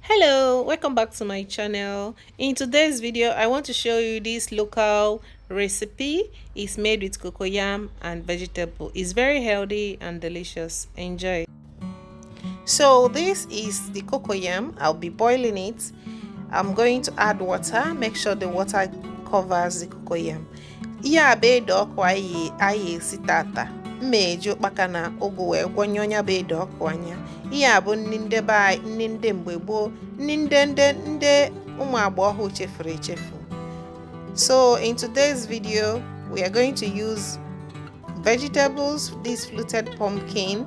Hello, welcome back to my channel. In today's video I want to show you this local recipe. It's made with cocoyam and vegetable. It's very healthy and delicious. Enjoy. So this is the cocoyam. I'll be boiling it. I'm going to add water. Make sure the water covers the cocoyam. Ya be dog aye sitata. Mmeji ụkpaka na ụgụ wee gwọnye ọnya bụ ede ọkụ anya. Ihe a bụ nni ndị mgbe gboo, nni ndị ụmụ agbọghọ chefuru echefu. So in today's video we are going to use vegetables, this fluted pumpkin,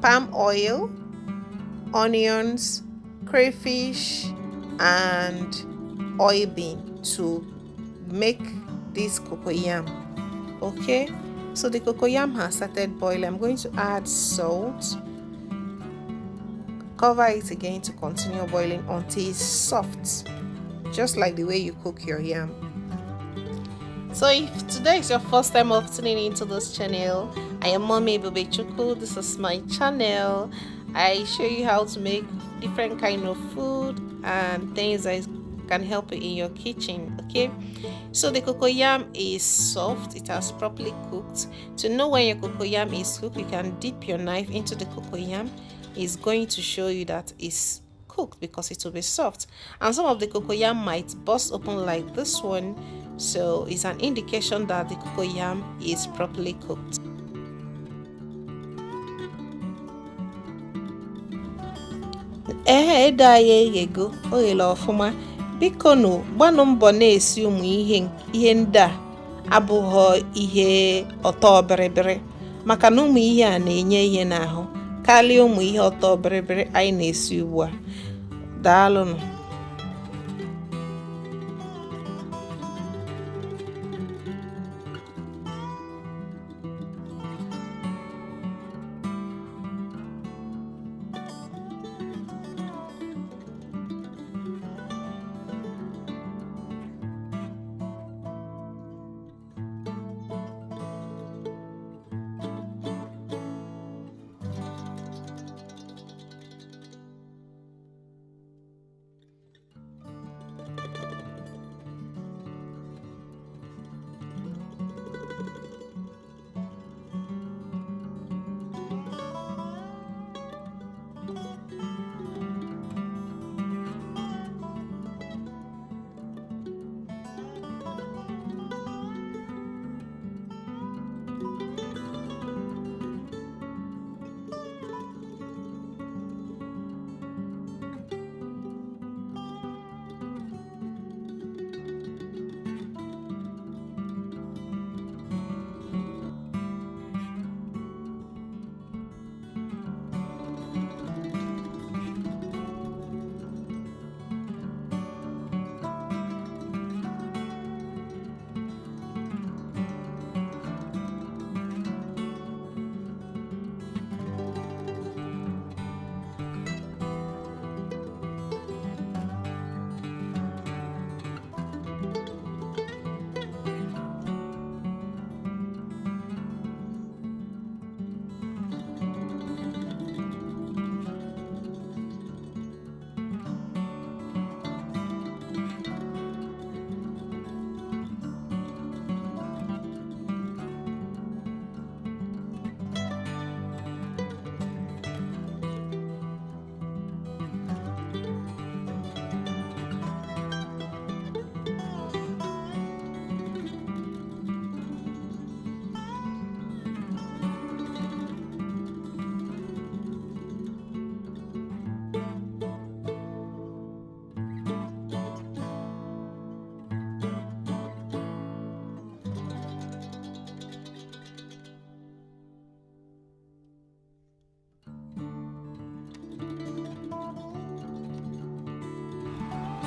palm oil, onions, crayfish and oil bean to make this cocoyam. Okay, so the cocoyam has started boiling. I'm going to add salt, cover it again to continue boiling until it's soft, just like the way you cook your yam. So if today is your first time of tuning into this channel, I am Mommy Chuku. This is my channel. I show you how to make different kind of food and things that can help you in your kitchen. Okay, so the cocoyam is soft, it has properly cooked. To know when your cocoyam is cooked, you can dip your knife into the cocoyam. It's going to show you that it's cooked because it will be soft, and some of the cocoyam might burst open like this one, so it's an indication that the cocoyam is properly cooked. Ego oyele ọfụma. Biko nụ gbanụ mbọ na-esi ụmụ ihe ndị a abụghị ihe ọtọ bịrịbịrị, maka na ụmụ ihe a na-enye ihe n'ahụ karịa ụmụ ihe ọtọ bịrịbịrị anyị na-esi ugbu a. Daalụnụ.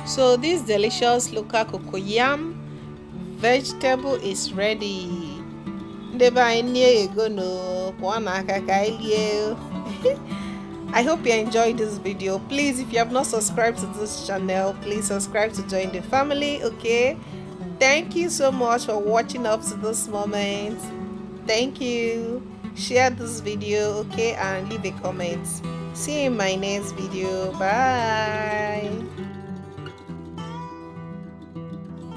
So this delicious local cocoyam vegetable is ready. I hope you enjoyed this video. Please, if you have not subscribed to this channel, please subscribe to join the family. Okay, thank you so much for watching up to this moment. Thank you. Share this video, okay, and leave a comment. See you in my next video. Bye.